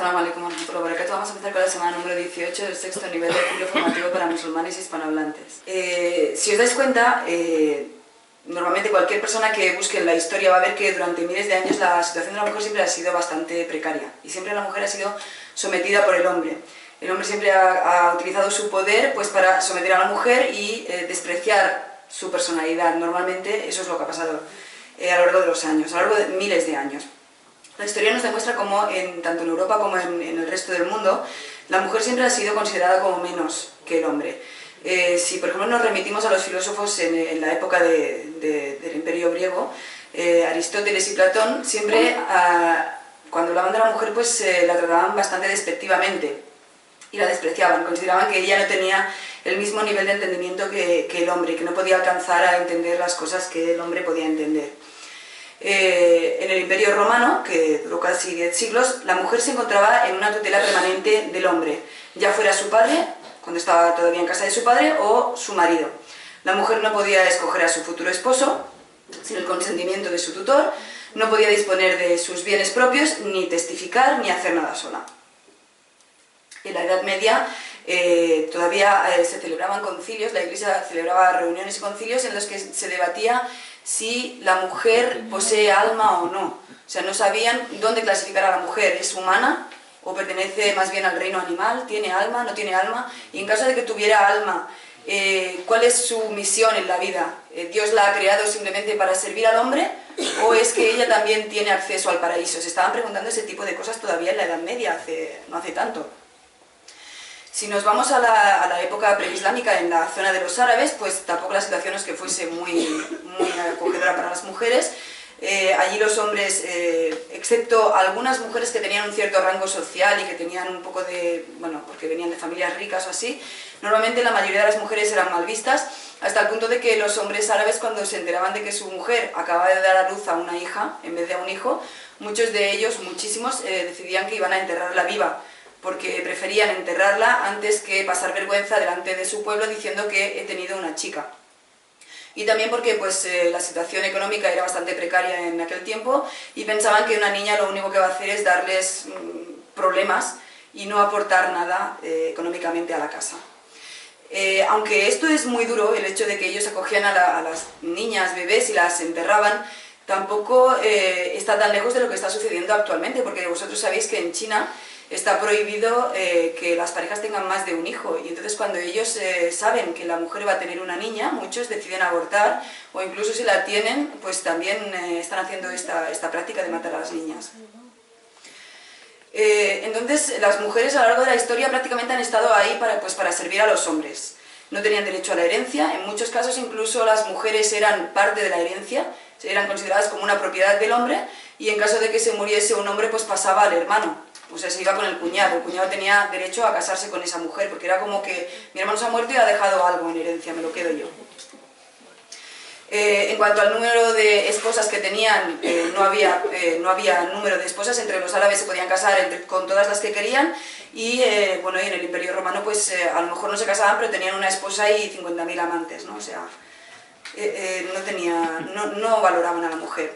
Salam alaikum warahmatullahi wabarakatuh. Vamos a empezar con la semana número 18 del sexto nivel de ciclo formativo para musulmanes hispanohablantes. Si os dais cuenta, normalmente cualquier persona que busque en la historia va a ver que durante miles de años la situación de la mujer siempre ha sido bastante precaria y siempre la mujer ha sido sometida por el hombre. El hombre siempre ha utilizado su poder pues, para someter a la mujer y despreciar su personalidad. Normalmente eso es lo que ha pasado a lo largo de los años, a lo largo de miles de años. La historia nos demuestra cómo, tanto en Europa como en el resto del mundo, la mujer siempre ha sido considerada como menos que el hombre. Si por ejemplo nos remitimos a los filósofos en la época del Imperio griego, Aristóteles y Platón, siempre cuando hablaban de la mujer pues la trataban bastante despectivamente y la despreciaban, consideraban que ella no tenía el mismo nivel de entendimiento que el hombre, que no podía alcanzar a entender las cosas que el hombre podía entender. En el Imperio Romano, que duró casi 10 siglos, la mujer se encontraba en una tutela permanente del hombre, ya fuera su padre, cuando estaba todavía en casa de su padre, o su marido. La mujer no podía escoger a su futuro esposo sin el consentimiento de su tutor, no podía disponer de sus bienes propios, ni testificar, ni hacer nada sola. En la Edad Media todavía se celebraban concilios, la Iglesia celebraba reuniones y concilios en los que se debatía si la mujer posee alma o no. O sea, no sabían dónde clasificar a la mujer. ¿Es humana o pertenece más bien al reino animal? ¿Tiene alma? ¿No tiene alma? Y en caso de que tuviera alma, ¿cuál es su misión en la vida? ¿Dios la ha creado simplemente para servir al hombre? ¿O es que ella también tiene acceso al paraíso? Se estaban preguntando ese tipo de cosas todavía en la Edad Media, no hace tanto. Si nos vamos a la época preislámica en la zona de los árabes, pues tampoco la situación es que fuese muy acogedora para las mujeres. Allí los hombres, excepto algunas mujeres que tenían un cierto rango social y que tenían un poco de, bueno, porque venían de familias ricas o así, normalmente la mayoría de las mujeres eran mal vistas, hasta el punto de que los hombres árabes, cuando se enteraban de que su mujer acababa de dar a luz a una hija en vez de a un hijo, muchos de ellos, muchísimos, decidían que iban a enterrarla viva, porque preferían enterrarla antes que pasar vergüenza delante de su pueblo diciendo que he tenido una chica. Y también porque pues, la situación económica era bastante precaria en aquel tiempo y pensaban que una niña lo único que va a hacer es darles problemas y no aportar nada económicamente a la casa. Aunque esto es muy duro, el hecho de que ellos acogían a las niñas, bebés y las enterraban, tampoco está tan lejos de lo que está sucediendo actualmente, porque vosotros sabéis que en China está prohibido que las parejas tengan más de un hijo y entonces cuando ellos saben que la mujer va a tener una niña, muchos deciden abortar o incluso si la tienen, pues también están haciendo esta práctica de matar a las niñas. Entonces las mujeres a lo largo de la historia prácticamente han estado ahí para servir a los hombres. No tenían derecho a la herencia, en muchos casos incluso las mujeres eran parte de la herencia, eran consideradas como una propiedad del hombre y en caso de que se muriese un hombre pues pasaba al hermano. O sea, se iba con el cuñado tenía derecho a casarse con esa mujer, porque era como que mi hermano se ha muerto y ha dejado algo en herencia, me lo quedo yo. En cuanto al número de esposas que tenían, no había número de esposas, entre los árabes se podían casar con todas las que querían, y bueno, y en el Imperio Romano pues a lo mejor no se casaban, pero tenían una esposa y 50.000 amantes, ¿no? O sea, no valoraban a la mujer.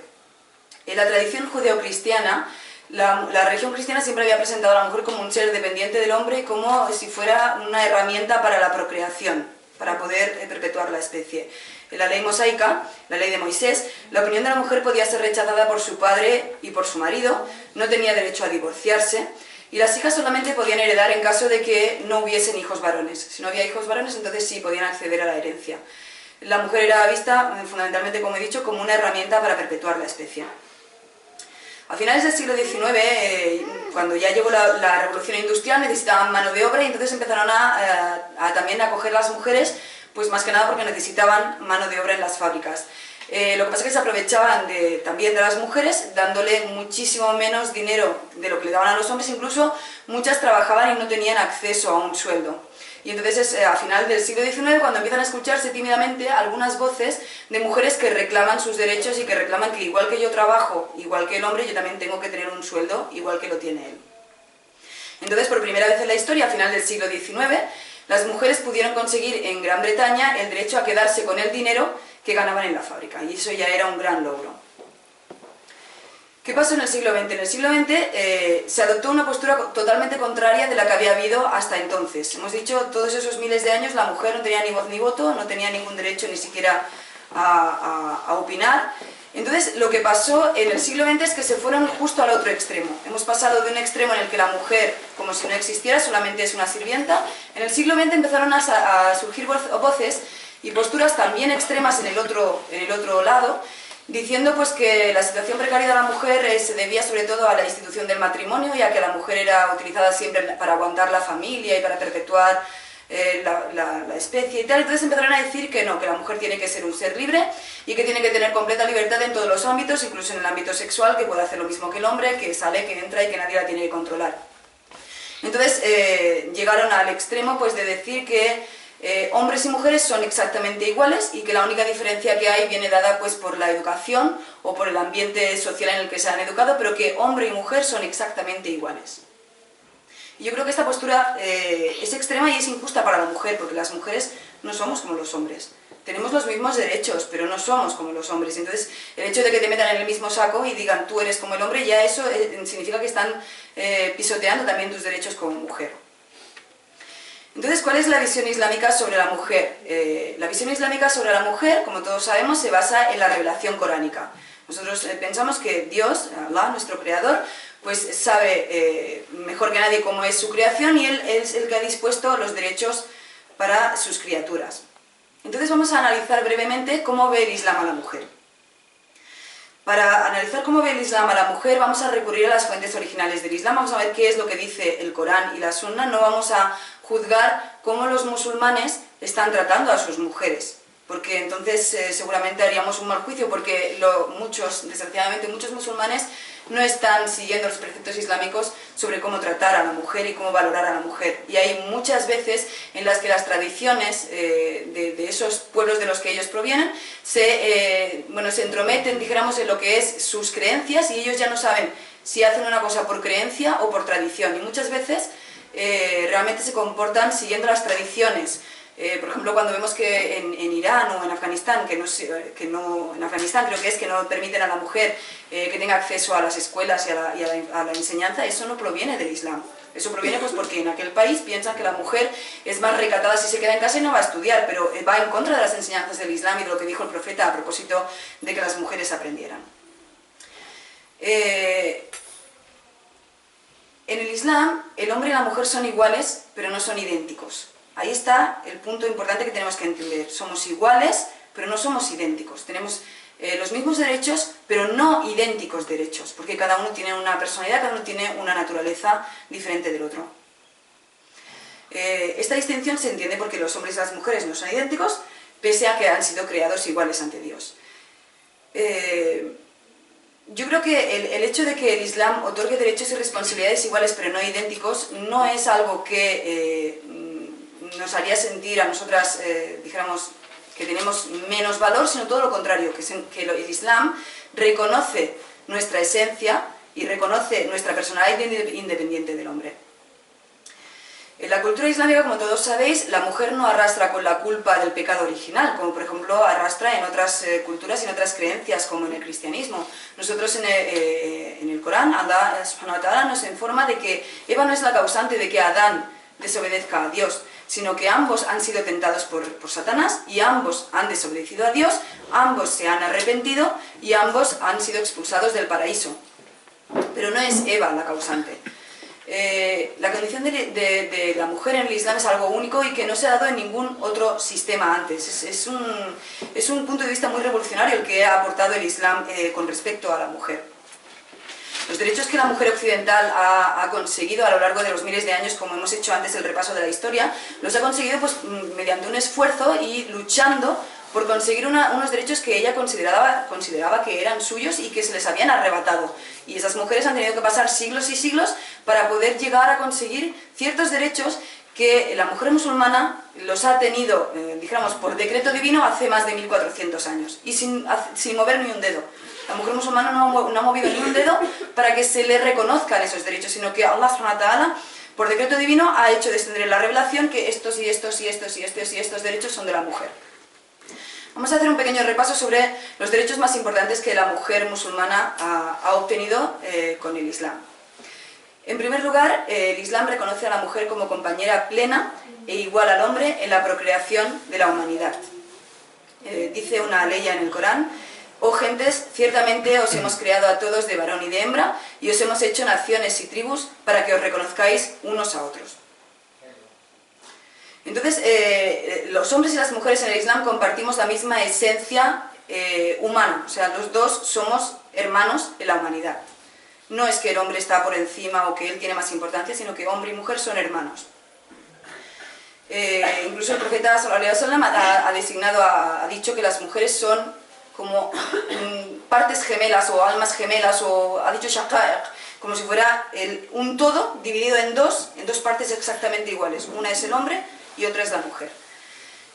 En la tradición judeocristiana, la religión cristiana siempre había presentado a la mujer como un ser dependiente del hombre, como si fuera una herramienta para la procreación, para poder perpetuar la especie. En la ley mosaica, la ley de Moisés, la opinión de la mujer podía ser rechazada por su padre y por su marido, no tenía derecho a divorciarse, y las hijas solamente podían heredar en caso de que no hubiesen hijos varones. Si no había hijos varones, entonces sí podían acceder a la herencia. La mujer era vista, fundamentalmente, como he dicho, como una herramienta para perpetuar la especie. A finales del siglo XIX, cuando ya llegó la revolución industrial, necesitaban mano de obra y entonces empezaron también a acoger las mujeres, pues más que nada porque necesitaban mano de obra en las fábricas. Lo que pasa es que se aprovechaban también de las mujeres, dándole muchísimo menos dinero de lo que le daban a los hombres, incluso muchas trabajaban y no tenían acceso a un sueldo. Y entonces es a final del siglo XIX cuando empiezan a escucharse tímidamente algunas voces de mujeres que reclaman sus derechos y que reclaman que igual que yo trabajo, igual que el hombre, yo también tengo que tener un sueldo igual que lo tiene él. Entonces, por primera vez en la historia, a final del siglo XIX, las mujeres pudieron conseguir en Gran Bretaña el derecho a quedarse con el dinero que ganaban en la fábrica, y eso ya era un gran logro. ¿Qué pasó en el siglo XX? En el siglo XX se adoptó una postura totalmente contraria de la que había habido hasta entonces. Hemos dicho, todos esos miles de años la mujer no tenía ni voz ni voto, no tenía ningún derecho ni siquiera a opinar. Entonces, lo que pasó en el siglo XX es que se fueron justo al otro extremo. Hemos pasado de un extremo en el que la mujer, como si no existiera, solamente es una sirvienta. En el siglo XX empezaron a surgir voces y posturas también extremas en el otro lado, diciendo pues que la situación precaria de la mujer se debía sobre todo a la institución del matrimonio, ya que la mujer era utilizada siempre para aguantar la familia y para perpetuar la especie y tal. Entonces empezaron a decir que no, que la mujer tiene que ser un ser libre y que tiene que tener completa libertad en todos los ámbitos, incluso en el ámbito sexual, que puede hacer lo mismo que el hombre, que sale, que entra y que nadie la tiene que controlar. Entonces llegaron al extremo pues de decir que hombres y mujeres son exactamente iguales y que la única diferencia que hay viene dada pues por la educación o por el ambiente social en el que se han educado, pero que hombre y mujer son exactamente iguales. Y yo creo que esta postura es extrema y es injusta para la mujer, porque las mujeres no somos como los hombres. Tenemos los mismos derechos, pero no somos como los hombres. Entonces, el hecho de que te metan en el mismo saco y digan tú eres como el hombre, ya eso significa que están pisoteando también tus derechos como mujer. Entonces, ¿cuál es la visión islámica sobre la mujer? La visión islámica sobre la mujer, como todos sabemos, se basa en la revelación coránica. Nosotros pensamos que Dios, Allah, nuestro creador, pues sabe mejor que nadie cómo es su creación y Él es el que ha dispuesto los derechos para sus criaturas. Entonces vamos a analizar brevemente cómo ve el Islam a la mujer. Para analizar cómo ve el Islam a la mujer vamos a recurrir a las fuentes originales del Islam, vamos a ver qué es lo que dice el Corán y la Sunna, no vamos a juzgar cómo los musulmanes están tratando a sus mujeres, porque entonces seguramente haríamos un mal juicio, porque desgraciadamente muchos musulmanes no están siguiendo los preceptos islámicos sobre cómo tratar a la mujer y cómo valorar a la mujer. Y hay muchas veces en las que las tradiciones de esos pueblos de los que ellos provienen se entrometen, dijéramos, en lo que es sus creencias y ellos ya no saben si hacen una cosa por creencia o por tradición. Y muchas veces realmente se comportan siguiendo las tradiciones. Por ejemplo, cuando vemos que en Irán o en Afganistán, en Afganistán creo que es que no permiten a la mujer que tenga acceso a las escuelas y a la enseñanza, eso no proviene del Islam. Eso proviene pues porque en aquel país piensan que la mujer es más recatada si se queda en casa y no va a estudiar, pero va en contra de las enseñanzas del Islam y de lo que dijo el profeta a propósito de que las mujeres aprendieran. En el Islam, el hombre y la mujer son iguales, pero no son idénticos. Ahí está el punto importante que tenemos que entender. Somos iguales, pero no somos idénticos. Tenemos los mismos derechos, pero no idénticos derechos, porque cada uno tiene una personalidad, cada uno tiene una naturaleza diferente del otro. Esta distinción se entiende porque los hombres y las mujeres no son idénticos, pese a que han sido creados iguales ante Dios. Yo creo que el hecho de que el Islam otorgue derechos y responsabilidades iguales, pero no idénticos, no es algo que nos haría sentir a nosotras, dijéramos, que tenemos menos valor, sino todo lo contrario, que el Islam reconoce nuestra esencia y reconoce nuestra personalidad independiente del hombre. En la cultura islámica, como todos sabéis, la mujer no arrastra con la culpa del pecado original, como por ejemplo arrastra en otras culturas y en otras creencias, como en el cristianismo. Nosotros en el Corán, Allah subhanahu wa ta'ala nos informa de que Eva no es la causante de que Adán desobedezca a Dios, sino que ambos han sido tentados por Satanás y ambos han desobedecido a Dios, ambos se han arrepentido y ambos han sido expulsados del paraíso. Pero no es Eva la causante. La condición de la mujer en el Islam es algo único y que no se ha dado en ningún otro sistema antes. Es un punto de vista muy revolucionario el que ha aportado el Islam con respecto a la mujer. Los derechos que la mujer occidental ha conseguido a lo largo de los miles de años, como hemos hecho antes el repaso de la historia, los ha conseguido pues, mediante un esfuerzo y luchando por conseguir unos derechos que ella consideraba que eran suyos y que se les habían arrebatado. Y esas mujeres han tenido que pasar siglos y siglos para poder llegar a conseguir ciertos derechos que la mujer musulmana los ha tenido, dijéramos, por decreto divino hace más de 1400 años y sin mover ni un dedo. La mujer musulmana no ha movido ni un dedo para que se le reconozcan esos derechos, sino que Allah subhanahu wa ta'ala, por decreto divino, ha hecho descender en la revelación que estos y estos y estos y estos y estos derechos son de la mujer. Vamos a hacer un pequeño repaso sobre los derechos más importantes que la mujer musulmana ha obtenido con el Islam. En primer lugar, el Islam reconoce a la mujer como compañera plena e igual al hombre en la procreación de la humanidad. Dice una ley en el Corán: oh gentes, ciertamente os hemos creado a todos de varón y de hembra, y os hemos hecho naciones y tribus para que os reconozcáis unos a otros. Entonces, los hombres y las mujeres en el Islam compartimos la misma esencia humana, o sea, los dos somos hermanos en la humanidad. No es que el hombre está por encima o que él tiene más importancia, sino que hombre y mujer son hermanos. Incluso el profeta sallallahu alaihi wasallam ha dicho que las mujeres son como partes gemelas o almas gemelas, o ha dicho shaqa'iq, como si fuera un todo dividido en dos partes exactamente iguales. Una es el hombre y otra es la mujer.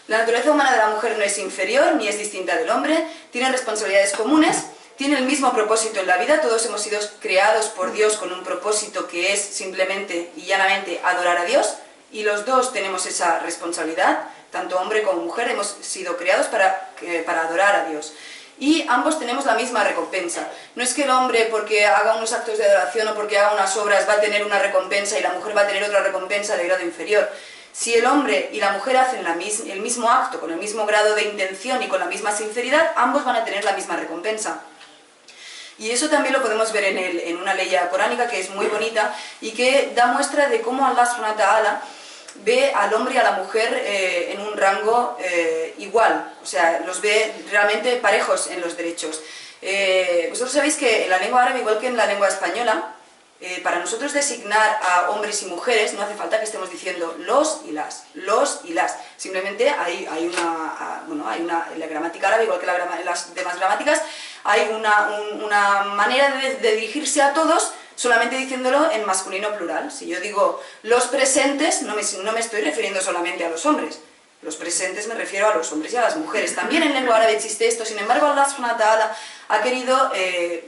La naturaleza humana de la mujer no es inferior ni es distinta del hombre, tienen responsabilidades comunes, tienen el mismo propósito en la vida, todos hemos sido creados por Dios con un propósito que es simplemente y llanamente adorar a Dios, y los dos tenemos esa responsabilidad, tanto hombre como mujer hemos sido creados para adorar a Dios. Y ambos tenemos la misma recompensa. No es que el hombre, porque haga unos actos de adoración o porque haga unas obras, va a tener una recompensa y la mujer va a tener otra recompensa de grado inferior. Si el hombre y la mujer hacen el mismo acto, con el mismo grado de intención y con la misma sinceridad, ambos van a tener la misma recompensa. Y eso también lo podemos ver en una ley coránica que es muy bonita y que da muestra de cómo Allah subhanahu wa ta'ala ve al hombre y a la mujer en un rango igual, o sea, los ve realmente parejos en los derechos. Vosotros sabéis que en la lengua árabe, igual que en la lengua española, para nosotros designar a hombres y mujeres no hace falta que estemos diciendo los y las. Simplemente en la gramática árabe, igual que en las demás gramáticas, hay una manera de dirigirse a todos solamente diciéndolo en masculino plural. Si yo digo los presentes, no me estoy refiriendo solamente a los hombres. Los presentes me refiero a los hombres y a las mujeres. También en lengua árabe existe esto, sin embargo Allah subhanahu wa ta'ala ha querido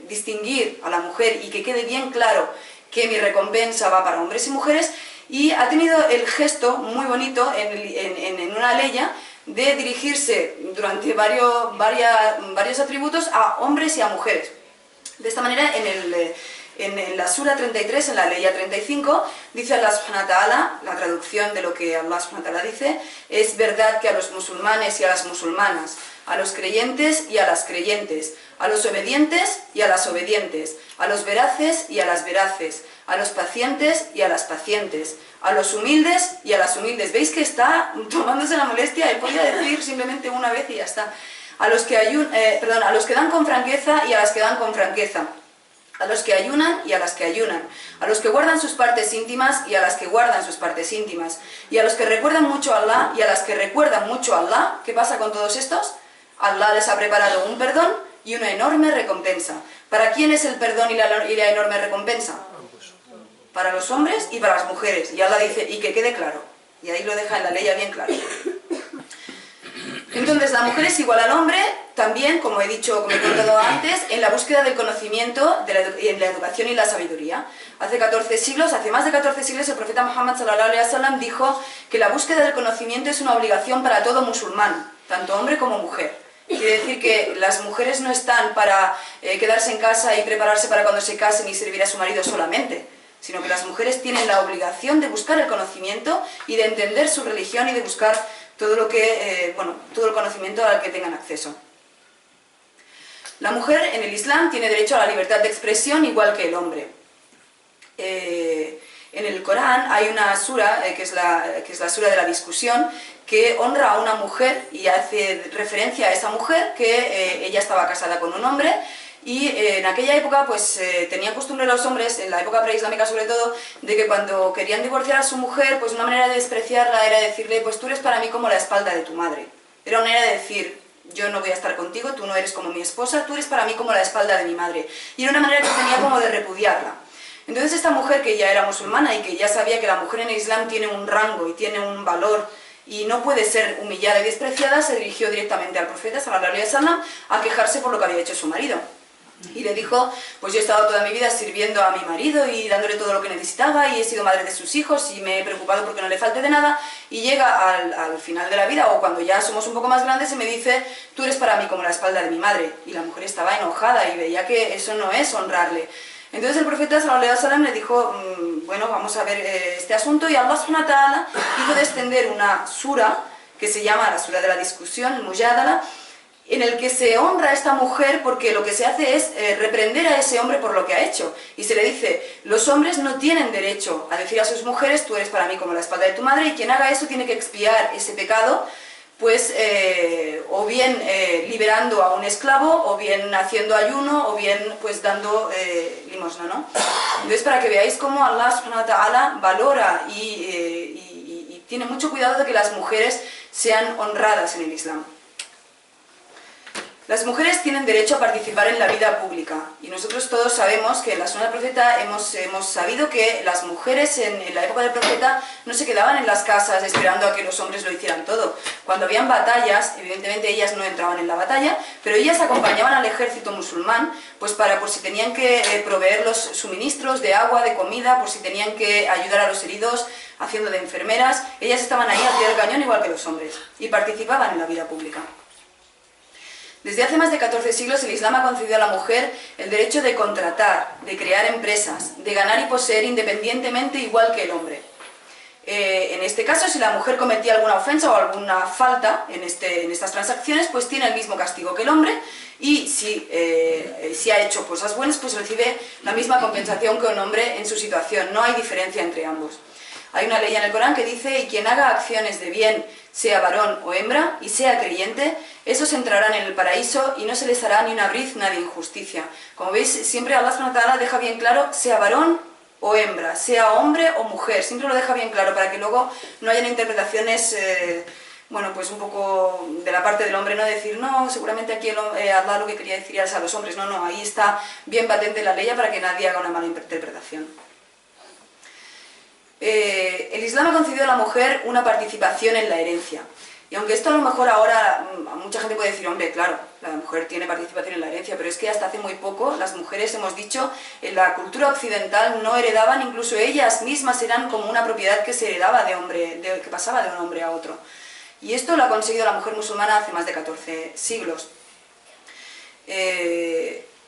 distinguir a la mujer y que quede bien claro que mi recompensa va para hombres y mujeres, y ha tenido el gesto muy bonito en una ley de dirigirse durante varios atributos a hombres y a mujeres. De esta manera, en la Sura 33, en la ley 35, dice Allah subhanahu wa ta'ala, la traducción de lo que Allah subhanahu wa ta'ala dice: es verdad que a los musulmanes y a las musulmanas, a los creyentes y a las creyentes, a los obedientes y a las obedientes, a los veraces y a las veraces, a los pacientes y a las pacientes, a los humildes y a las humildes. ¿Veis que está tomándose la molestia? Él podía decir simplemente una vez y ya está. A los que dan con franqueza y a las que dan con franqueza, a los que ayunan y a las que ayunan, a los que guardan sus partes íntimas y a las que guardan sus partes íntimas, y a los que recuerdan mucho a Allah y a las que recuerdan mucho a Allah. ¿Qué pasa con todos estos? Allah les ha preparado un perdón y una enorme recompensa. ¿Para quién es el perdón y la enorme recompensa? Para los hombres y para las mujeres. Y Allah dice, y que quede claro. Y ahí lo deja en la ley bien claro. Entonces, la mujer es igual al hombre, también, como he comentado antes, en la búsqueda del conocimiento, en la educación y la sabiduría. Hace más de 14 siglos, el profeta Muhammad sallallahu alaihi wasallam dijo que la búsqueda del conocimiento es una obligación para todo musulmán, tanto hombre como mujer. Quiere decir que las mujeres no están para quedarse en casa y prepararse para cuando se casen y servir a su marido solamente, sino que las mujeres tienen la obligación de buscar el conocimiento y de entender su religión y de buscar todo el conocimiento al que tengan acceso. La mujer en el Islam tiene derecho a la libertad de expresión igual que el hombre. En el Corán hay una sura, que es la sura de la discusión, que honra a una mujer y hace referencia a esa mujer que ella estaba casada con un hombre. Y en aquella época pues tenían costumbre los hombres, en la época preislámica sobre todo, de que cuando querían divorciar a su mujer, pues una manera de despreciarla era decirle, pues tú eres para mí como la espalda de tu madre. Era una manera de decir, yo no voy a estar contigo, tú no eres como mi esposa, tú eres para mí como la espalda de mi madre. Y era una manera que tenía como de repudiarla. Entonces esta mujer, que ya era musulmana y que ya sabía que la mujer en el Islam tiene un rango y tiene un valor y no puede ser humillada y despreciada, se dirigió directamente al profeta sallallahu alaihi wasallam a quejarse por lo que había hecho su marido. Y le dijo, pues yo he estado toda mi vida sirviendo a mi marido y dándole todo lo que necesitaba y he sido madre de sus hijos y me he preocupado porque no le falte de nada, y llega al final de la vida o cuando ya somos un poco más grandes y me dice, tú eres para mí como la espalda de mi madre. Y la mujer estaba enojada y veía que eso no es honrarle. Entonces el profeta sallallahu alaihi wasallam le dijo, bueno, vamos a ver este asunto, y Allah subhanahu wa ta'ala hizo descender una sura que se llama la sura de la discusión, el Mujadala, en el que se honra a esta mujer porque lo que se hace es reprender a ese hombre por lo que ha hecho. Y se le dice, los hombres no tienen derecho a decir a sus mujeres, tú eres para mí como la espalda de tu madre, y quien haga eso tiene que expiar ese pecado, pues o bien liberando a un esclavo, o bien haciendo ayuno, o bien pues dando limosna, ¿no? Entonces, para que veáis cómo Allah subhanahu wa ta'ala valora y tiene mucho cuidado de que las mujeres sean honradas en el Islam. Las mujeres tienen derecho a participar en la vida pública, y nosotros todos sabemos que en la Sunna del Profeta hemos sabido que las mujeres en la época del Profeta no se quedaban en las casas esperando a que los hombres lo hicieran todo. Cuando habían batallas, evidentemente ellas no entraban en la batalla, pero ellas acompañaban al ejército musulmán, pues por si tenían que proveer los suministros de agua, de comida, por si tenían que ayudar a los heridos, haciendo de enfermeras. Ellas estaban ahí al pie del cañón igual que los hombres, y participaban en la vida pública. Desde hace más de 14 siglos el Islam ha concedido a la mujer el derecho de contratar, de crear empresas, de ganar y poseer independientemente igual que el hombre. En este caso, si la mujer cometía alguna ofensa o alguna falta en estas transacciones, pues tiene el mismo castigo que el hombre, y si ha hecho cosas buenas, pues recibe la misma compensación que un hombre en su situación. No hay diferencia entre ambos. Hay una ley en el Corán que dice, y quien haga acciones de bien, sea varón o hembra, y sea creyente, esos entrarán en el paraíso y no se les hará ni una brizna de injusticia. Como veis, siempre Allah subhanahu wa ta'ala deja bien claro, sea varón o hembra, sea hombre o mujer, siempre lo deja bien claro para que luego no hayan interpretaciones, bueno, pues un poco de la parte del hombre, no decir, no, seguramente aquí Allah lo que quería decir es a los hombres, no, ahí está bien patente la ley para que nadie haga una mala interpretación. El Islam ha concedido a la mujer una participación en la herencia. Y aunque esto a lo mejor ahora mucha gente puede decir, hombre, claro, la mujer tiene participación en la herencia, pero es que hasta hace muy poco las mujeres, hemos dicho, en la cultura occidental no heredaban, incluso ellas mismas eran como una propiedad que se heredaba que pasaba de un hombre a otro. Y esto lo ha conseguido la mujer musulmana hace más de 14 siglos.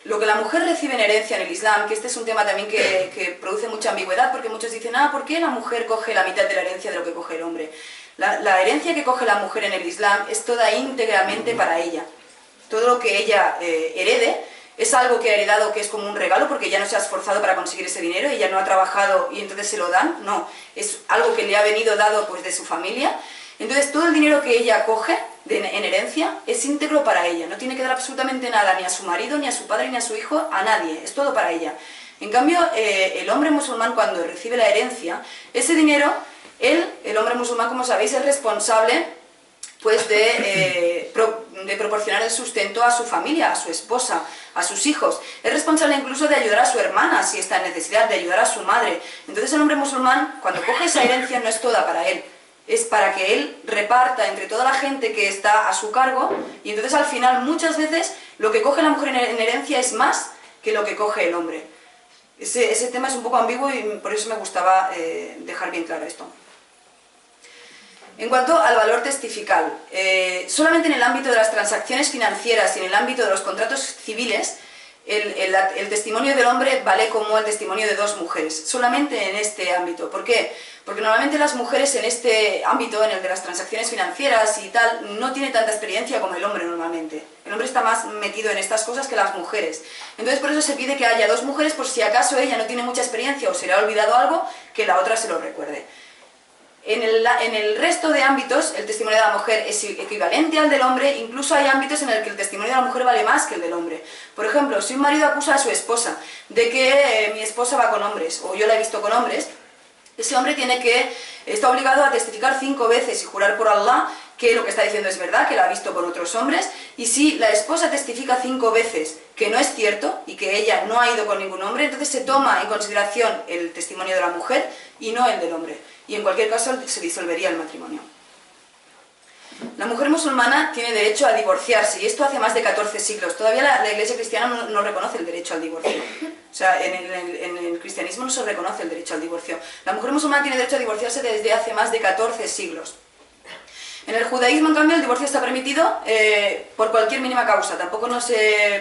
Lo que la mujer recibe en herencia en el Islam, que este es un tema también que produce mucha ambigüedad, porque muchos dicen, ¿por qué la mujer coge la mitad de la herencia de lo que coge el hombre? La herencia que coge la mujer en el Islam es toda íntegramente para ella. Todo lo que ella herede es algo que ha heredado, que es como un regalo, porque ella no se ha esforzado para conseguir ese dinero, ella no ha trabajado y entonces se lo dan, no, es algo que le ha venido dado pues de su familia. Entonces todo el dinero que ella coge en herencia es íntegro para ella, no tiene que dar absolutamente nada ni a su marido, ni a su padre, ni a su hijo, a nadie, es todo para ella. En cambio, el hombre musulmán cuando recibe la herencia, ese dinero, el hombre musulmán, como sabéis, es responsable pues de proporcionar el sustento a su familia, a su esposa, a sus hijos. Es responsable incluso de ayudar a su hermana si está en necesidad, de ayudar a su madre. Entonces el hombre musulmán, cuando coge esa herencia, no es toda para él, es para que él reparta entre toda la gente que está a su cargo, y entonces al final muchas veces lo que coge la mujer en herencia es más que lo que coge el hombre. Ese tema es un poco ambiguo y por eso me gustaba dejar bien claro esto. En cuanto al valor testifical, solamente en el ámbito de las transacciones financieras y en el ámbito de los contratos civiles, el testimonio del hombre vale como el testimonio de dos mujeres, solamente en este ámbito. ¿Por qué? Porque normalmente las mujeres en este ámbito, en el de las transacciones financieras y tal, no tienen tanta experiencia como el hombre normalmente. El hombre está más metido en estas cosas que las mujeres. Entonces por eso se pide que haya dos mujeres por si acaso ella no tiene mucha experiencia o se le ha olvidado algo, que la otra se lo recuerde. En el resto de ámbitos, el testimonio de la mujer es equivalente al del hombre, incluso hay ámbitos en el que el testimonio de la mujer vale más que el del hombre. Por ejemplo, si un marido acusa a su esposa de que mi esposa va con hombres, o yo la he visto con hombres, ese hombre está obligado a testificar 5 veces y jurar por Allah que lo que está diciendo es verdad, que la ha visto con otros hombres, y si la esposa testifica 5 veces que no es cierto y que ella no ha ido con ningún hombre, entonces se toma en consideración el testimonio de la mujer y no el del hombre. Y en cualquier caso se disolvería el matrimonio. La mujer musulmana tiene derecho a divorciarse, y esto hace más de 14 siglos. Todavía la Iglesia cristiana no reconoce el derecho al divorcio. O sea, en el cristianismo no se reconoce el derecho al divorcio. La mujer musulmana tiene derecho a divorciarse desde hace más de 14 siglos. En el judaísmo, en cambio, el divorcio está permitido por cualquier mínima causa. Tampoco nos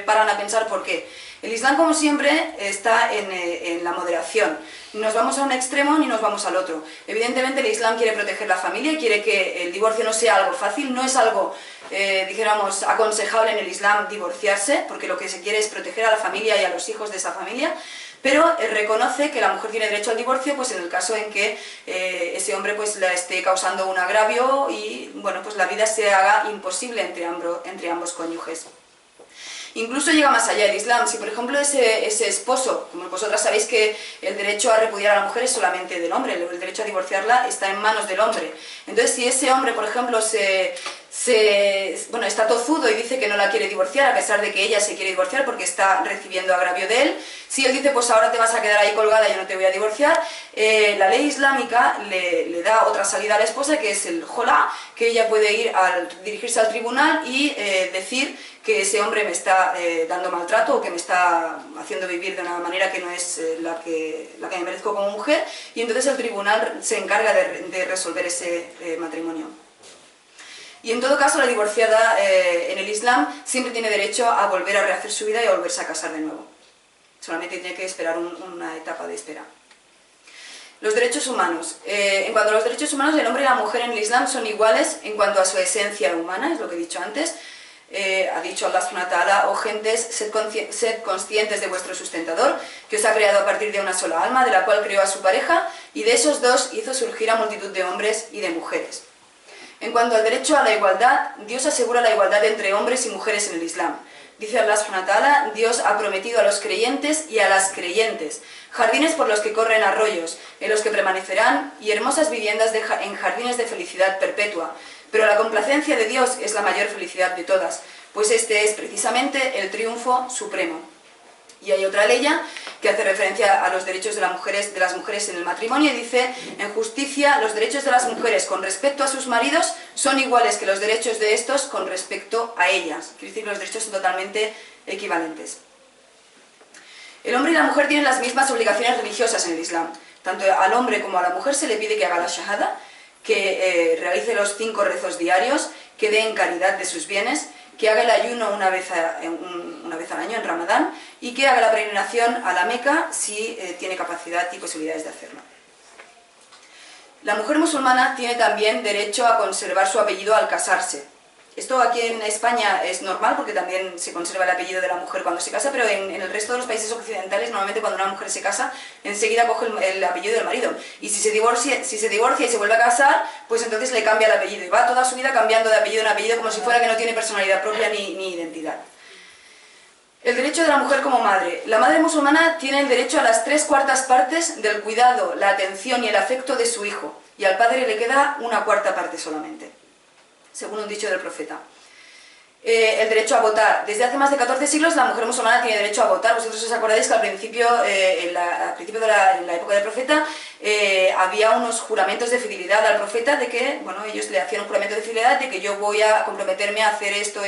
paran a pensar por qué. El Islam, como siempre, está en la moderación. Ni nos vamos a un extremo ni nos vamos al otro. Evidentemente, el Islam quiere proteger la familia y quiere que el divorcio no sea algo fácil. No es algo, dijéramos, aconsejable en el Islam divorciarse, porque lo que se quiere es proteger a la familia y a los hijos de esa familia. Pero reconoce que la mujer tiene derecho al divorcio pues en el caso en que ese hombre pues le esté causando un agravio y bueno, pues la vida se haga imposible entre ambos cónyuges. Incluso llega más allá el Islam. Si por ejemplo ese esposo, como vosotras sabéis que el derecho a repudiar a la mujer es solamente del hombre, el derecho a divorciarla está en manos del hombre. Entonces si ese hombre por ejemplo está tozudo y dice que no la quiere divorciar a pesar de que ella se quiere divorciar porque está recibiendo agravio de él, si él dice pues ahora te vas a quedar ahí colgada y yo no te voy a divorciar, la ley islámica le da otra salida a la esposa que es el jola, que ella puede dirigirse al tribunal y decir que ese hombre me está dando maltrato o que me está haciendo vivir de una manera que no es la que me merezco como mujer, y entonces el tribunal se encarga de resolver ese matrimonio. Y en todo caso la divorciada en el Islam siempre tiene derecho a volver a rehacer su vida y a volverse a casar de nuevo. Solamente tiene que esperar una etapa de espera. Los derechos humanos. En cuanto a los derechos humanos, el hombre y la mujer en el Islam son iguales en cuanto a su esencia humana, es lo que he dicho antes. Ha dicho Allah subhanahu wa ta'ala: oh gentes, sed conscientes de vuestro sustentador, que os ha creado a partir de una sola alma, de la cual creó a su pareja, y de esos dos hizo surgir a multitud de hombres y de mujeres. En cuanto al derecho a la igualdad, Dios asegura la igualdad entre hombres y mujeres en el Islam. Dice Allah subhanahu wa ta'ala: Dios ha prometido a los creyentes y a las creyentes jardines por los que corren arroyos, en los que permanecerán, y hermosas viviendas en jardines de felicidad perpetua. Pero la complacencia de Dios es la mayor felicidad de todas, pues este es precisamente el triunfo supremo. Y hay otra ley que hace referencia a los derechos de las mujeres en el matrimonio y dice: en justicia, los derechos de las mujeres con respecto a sus maridos son iguales que los derechos de estos con respecto a ellas. Quiere decir que los derechos son totalmente equivalentes. El hombre y la mujer tienen las mismas obligaciones religiosas en el Islam. Tanto al hombre como a la mujer se le pide que haga la shahada, que realice los 5 rezos diarios, que dé en caridad de sus bienes, que haga el ayuno una vez al año en Ramadán y que haga la peregrinación a la Meca si tiene capacidad y posibilidades de hacerlo. La mujer musulmana tiene también derecho a conservar su apellido al casarse. Esto aquí en España es normal porque también se conserva el apellido de la mujer cuando se casa, pero en el resto de los países occidentales normalmente cuando una mujer se casa enseguida coge el apellido del marido, y si se divorcia y se vuelve a casar, pues entonces le cambia el apellido y va toda su vida cambiando de apellido en apellido como si fuera que no tiene personalidad propia ni identidad. El derecho de la mujer como madre. La madre musulmana tiene el derecho a las 3/4 partes del cuidado, la atención y el afecto de su hijo, y al padre le queda 1/4 parte solamente, según un dicho del profeta. El derecho a votar. Desde hace más de 14 siglos la mujer musulmana tiene derecho a votar. Vosotros os acordáis que al principio, en la época del profeta, había unos juramentos de fidelidad al profeta, de que, bueno, ellos le hacían un juramento de fidelidad de que yo voy a comprometerme a hacer esto,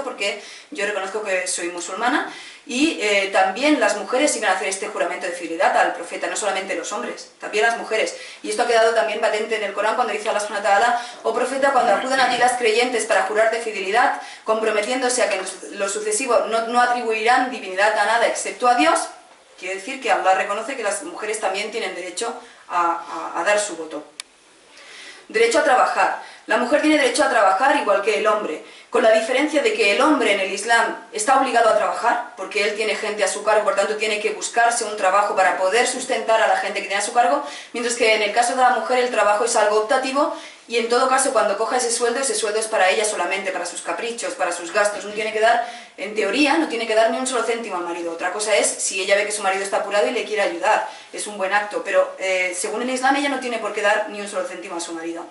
porque yo reconozco que soy musulmana. Y también las mujeres iban a hacer este juramento de fidelidad al profeta, no solamente los hombres, también las mujeres. Y esto ha quedado también patente en el Corán cuando dice Allah subhanahu wa ta'ala: oh profeta, cuando acudan a ti las creyentes para jurarte fidelidad, comprometiéndose a que en lo sucesivo no atribuirán divinidad a nada excepto a Dios, quiere decir que Allah reconoce que las mujeres también tienen derecho a dar su voto. Derecho a trabajar. La mujer tiene derecho a trabajar igual que el hombre, con la diferencia de que el hombre en el Islam está obligado a trabajar, porque él tiene gente a su cargo, por tanto tiene que buscarse un trabajo para poder sustentar a la gente que tiene a su cargo, mientras que en el caso de la mujer el trabajo es algo optativo, y en todo caso cuando coja ese sueldo es para ella solamente, para sus caprichos, para sus gastos. No tiene que dar, en teoría, no tiene que dar ni un solo céntimo al marido. Otra cosa es si ella ve que su marido está apurado y le quiere ayudar, es un buen acto, pero según el Islam ella no tiene por qué dar ni un solo céntimo a su marido.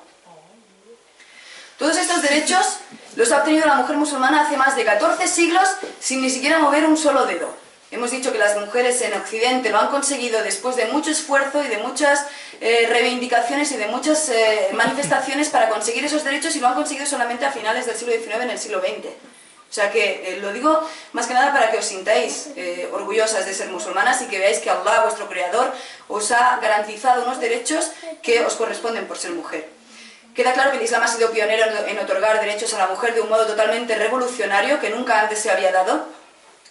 Todos estos derechos los ha obtenido la mujer musulmana hace más de 14 siglos sin ni siquiera mover un solo dedo. Hemos dicho que las mujeres en Occidente lo han conseguido después de mucho esfuerzo y de muchas reivindicaciones y de muchas manifestaciones para conseguir esos derechos, y lo han conseguido solamente a finales del siglo XIX, en el siglo XX. O sea que lo digo más que nada para que os sintáis orgullosas de ser musulmanas y que veáis que Allah, vuestro Creador, os ha garantizado unos derechos que os corresponden por ser mujer. Queda claro que el Islam ha sido pionero en otorgar derechos a la mujer de un modo totalmente revolucionario que nunca antes se había dado,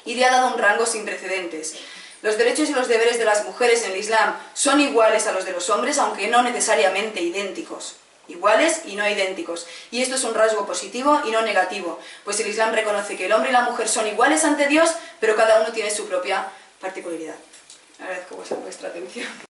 y le ha dado un rango sin precedentes. Los derechos y los deberes de las mujeres en el Islam son iguales a los de los hombres, aunque no necesariamente idénticos. Iguales y no idénticos. Y esto es un rasgo positivo y no negativo, pues el Islam reconoce que el hombre y la mujer son iguales ante Dios, pero cada uno tiene su propia particularidad. Agradezco vuestra atención.